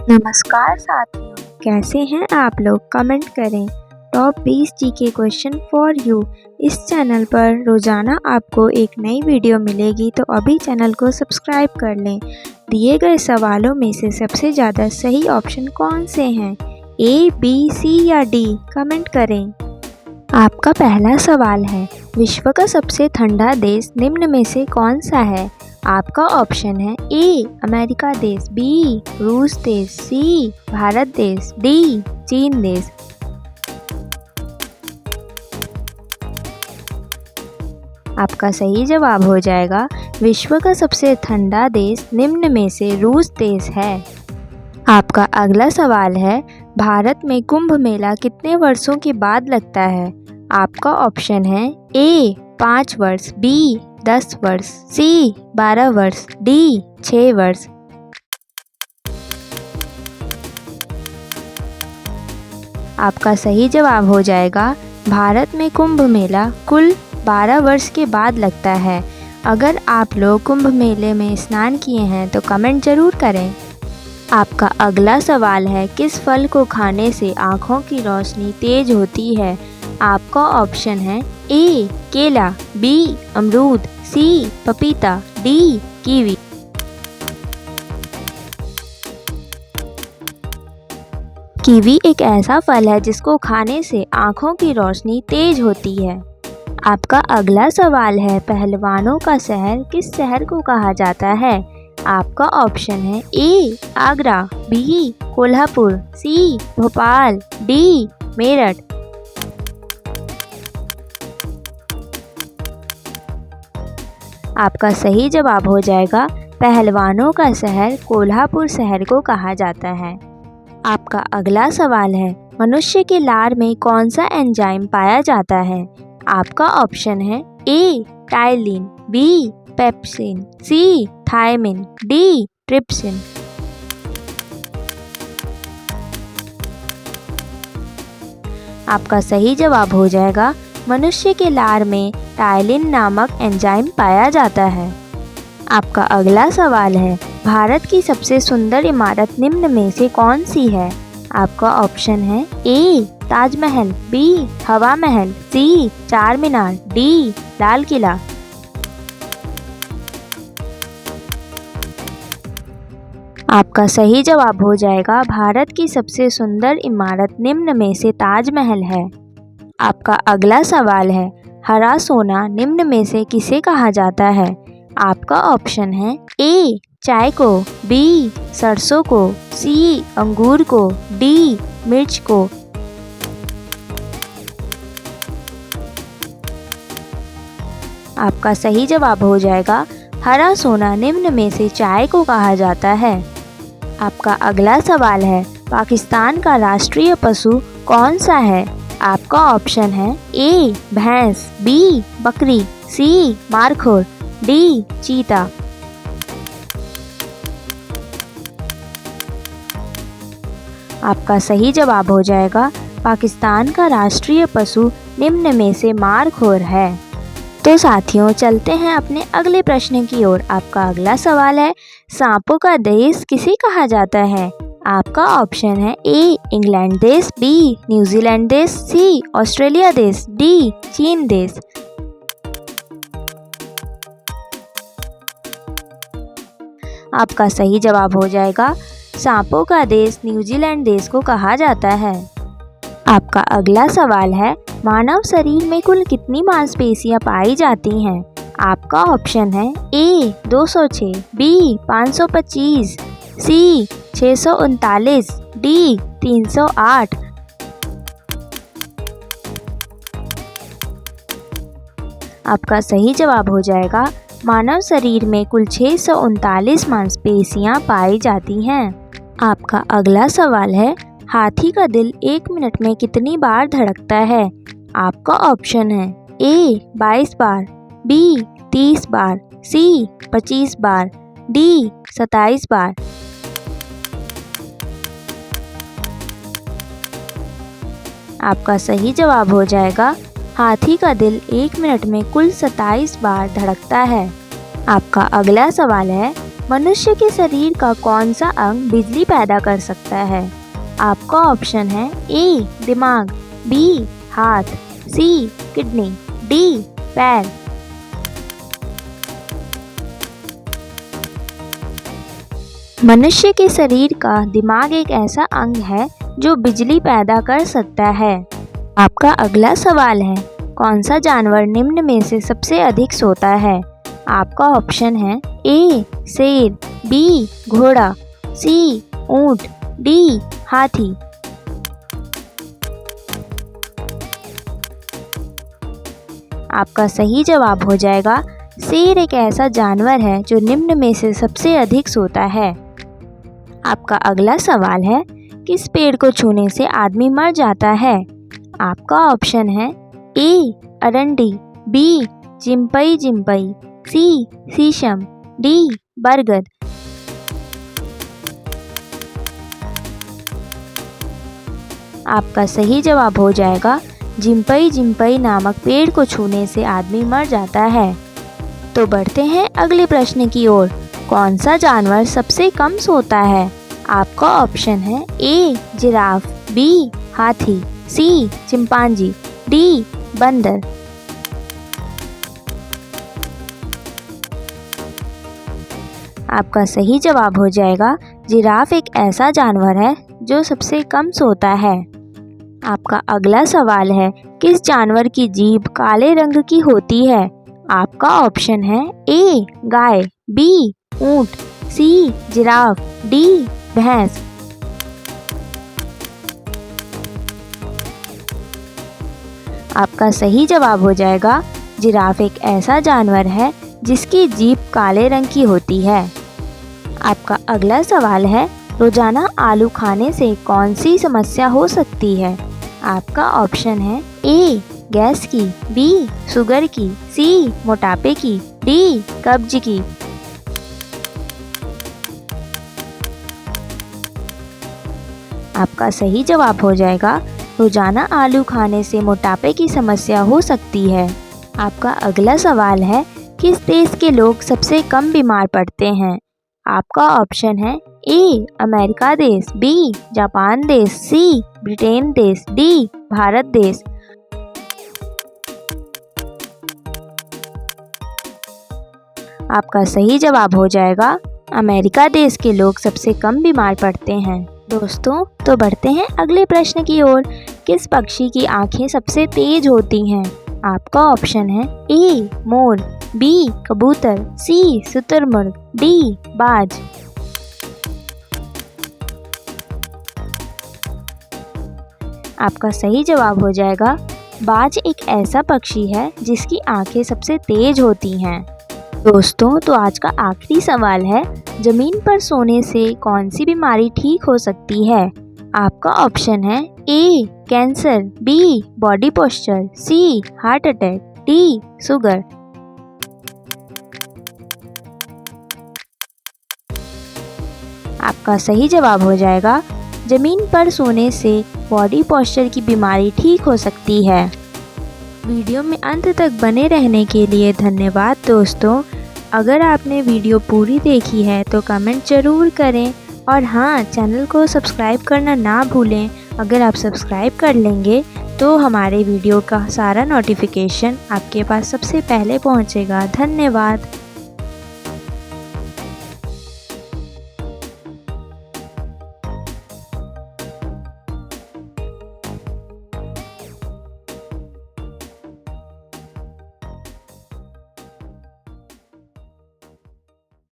नमस्कार साथियों, कैसे हैं आप लोग? कमेंट करें। Top 20 GK question for you. इस चैनल पर रोजाना आपको एक नई वीडियो मिलेगी, तो अभी चैनल को सब्सक्राइब कर लें। दिए गए सवालों में से सबसे ज़्यादा सही ऑप्शन कौन से हैं? ए, बी, सी या डी? कमेंट करें। आपका पहला सवाल है, विश्व का सबसे ठंडा देश निम्न में से कौन सा है? आपका ऑप्शन है ए अमेरिका देश, बी रूस देश, सी भारत देश, डी चीन देश। आपका सही जवाब हो जाएगा विश्व का सबसे ठंडा देश निम्न में से रूस देश है। आपका अगला सवाल है, भारत में कुंभ मेला कितने वर्षों के बाद लगता है? आपका ऑप्शन है ए 5 वर्ष, बी 10 वर्ष, सी 12 वर्ष, डी 6 वर्ष। आपका सही जवाब हो जाएगा भारत में कुंभ मेला कुल 12 वर्ष के बाद लगता है। अगर आप लोग कुंभ मेले में स्नान किए हैं तो कमेंट जरूर करें। आपका अगला सवाल है, किस फल को खाने से आँखों की रोशनी तेज होती है? आपका ऑप्शन है ए केला, बी अमरूद, सी पपीता, डी कीवी। कीवी एक ऐसा फल है जिसको खाने से आँखों की रोशनी तेज होती है। आपका अगला सवाल है, पहलवानों का शहर किस शहर को कहा जाता है? आपका ऑप्शन है ए आगरा, बी कोल्हापुर, सी भोपाल, डी मेरठ। आपका सही जवाब हो जाएगा पहलवानों का शहर कोल्हापुर शहर को कहा जाता है। आपका अगला सवाल है, मनुष्य के लार में कौन सा एंजाइम पाया जाता है? आपका ऑप्शन है ए टाइलिन, बी पेप्सिन, सी थायमिन, डी ट्रिप्सिन। आपका सही जवाब हो जाएगा मनुष्य के लार में टाइलिन नामक एंजाइम पाया जाता है। आपका अगला सवाल है, भारत की सबसे सुंदर इमारत निम्न में से कौन सी है? आपका ऑप्शन है ए ताजमहल, बी हवा महल, सी चार मीनार, डी लाल किला। आपका सही जवाब हो जाएगा भारत की सबसे सुंदर इमारत निम्न में से ताजमहल है। आपका अगला सवाल है, हरा सोना निम्न में से किसे कहा जाता है? आपका ऑप्शन है ए चाय को, बी सरसों को, सी अंगूर को, डी मिर्च को। आपका सही जवाब हो जाएगा हरा सोना निम्न में से चाय को कहा जाता है। आपका अगला सवाल है, पाकिस्तान का राष्ट्रीय पशु कौन सा है? आपका ऑप्शन है ए भैंस, बी बकरी, सी मारखोर, डी चीता। आपका सही जवाब हो जाएगा पाकिस्तान का राष्ट्रीय पशु निम्न में से मारखोर है। तो साथियों, चलते हैं अपने अगले प्रश्न की ओर। आपका अगला सवाल है, सांपों का देश किसे कहा जाता है? आपका ऑप्शन है ए इंग्लैंड देश, बी न्यूजीलैंड देश, सी ऑस्ट्रेलिया देश, डी चीन देश। आपका सही जवाब हो जाएगा सांपों का देश न्यूजीलैंड देश को कहा जाता है। आपका अगला सवाल है, मानव शरीर में कुल कितनी मांसपेशियां पाई जाती हैं? आपका ऑप्शन है ए 206, बी 525, सी 639, डी 308। आपका सही जवाब हो जाएगा मानव शरीर में कुल 639 मांसपेशियां पाई जाती हैं। आपका अगला सवाल है, हाथी का दिल 1 मिनट में कितनी बार धड़कता है? आपका ऑप्शन है ए 22 बार, बी 30 बार, सी 25 बार, डी 27 बार। आपका सही जवाब हो जाएगा हाथी का दिल 1 मिनट में कुल 27 बार धड़कता है। आपका अगला सवाल है, मनुष्य के शरीर का कौन सा अंग बिजली पैदा कर सकता है? आपका ऑप्शन है ए दिमाग, बी हाथ, सी किडनी, डी पैर। मनुष्य के शरीर का दिमाग एक ऐसा अंग है जो बिजली पैदा कर सकता है। आपका अगला सवाल है, कौन सा जानवर निम्न में से सबसे अधिक सोता है? आपका ऑप्शन है ए शेर, बी घोड़ा, सी ऊंट, डी हाथी। आपका सही जवाब हो जाएगा शेर एक ऐसा जानवर है जो निम्न में से सबसे अधिक सोता है। आपका अगला सवाल है, किस पेड़ को छूने से आदमी मर जाता है? आपका ऑप्शन है ए अरंडी, बी जिम्पई जिम्पई, सी शीशम, डी बरगद। आपका सही जवाब हो जाएगा जिम्पई जिम्पई नामक पेड़ को छूने से आदमी मर जाता है। तो बढ़ते हैं अगले प्रश्न की ओर। कौन सा जानवर सबसे कम सोता है? आपका ऑप्शन है ए जिराफ, बी हाथी, सी चिंपांजी, डी बंदर। आपका सही जवाब हो जाएगा जिराफ एक ऐसा जानवर है जो सबसे कम सोता है। आपका अगला सवाल है, किस जानवर की जीभ काले रंग की होती है? आपका ऑप्शन है ए गाय, बी ऊंट, सी जिराफ, डी भैंस। आपका सही जवाब हो जाएगा जिराफ एक ऐसा जानवर है जिसकी जीभ काले रंग की होती है। आपका अगला सवाल है, रोजाना आलू खाने से कौन सी समस्या हो सकती है? आपका ऑप्शन है ए गैस की, बी शुगर की, सी मोटापे की, डी कब्ज की। आपका सही जवाब हो जाएगा रोजाना आलू खाने से मोटापे की समस्या हो सकती है। आपका अगला सवाल है, किस देश के लोग सबसे कम बीमार पड़ते हैं? आपका ऑप्शन है ए अमेरिका देश, बी जापान देश, सी ब्रिटेन देश, डी भारत देश। आपका सही जवाब हो जाएगा अमेरिका देश के लोग सबसे कम बीमार पड़ते हैं। दोस्तों, तो बढ़ते हैं अगले प्रश्न की ओर। किस पक्षी की आंखें सबसे तेज होती हैं? आपका ऑप्शन है ए मोर, बी कबूतर, सी शुतुरमुर्ग, डी बाज। आपका सही जवाब हो जाएगा बाज एक ऐसा पक्षी है जिसकी आंखें सबसे तेज होती हैं। दोस्तों, तो आज का आखिरी सवाल है, जमीन पर सोने से कौन सी बीमारी ठीक हो सकती है? आपका ऑप्शन है ए कैंसर, बी बॉडी पोस्चर, सी हार्ट अटैक, डी शुगर। आपका सही जवाब हो जाएगा जमीन पर सोने से बॉडी पोस्चर की बीमारी ठीक हो सकती है। वीडियो में अंत तक बने रहने के लिए धन्यवाद दोस्तों। अगर आपने वीडियो पूरी देखी है तो कमेंट ज़रूर करें और हाँ, चैनल को सब्सक्राइब करना ना भूलें। अगर आप सब्सक्राइब कर लेंगे तो हमारे वीडियो का सारा नोटिफिकेशन आपके पास सबसे पहले पहुंचेगा। धन्यवाद।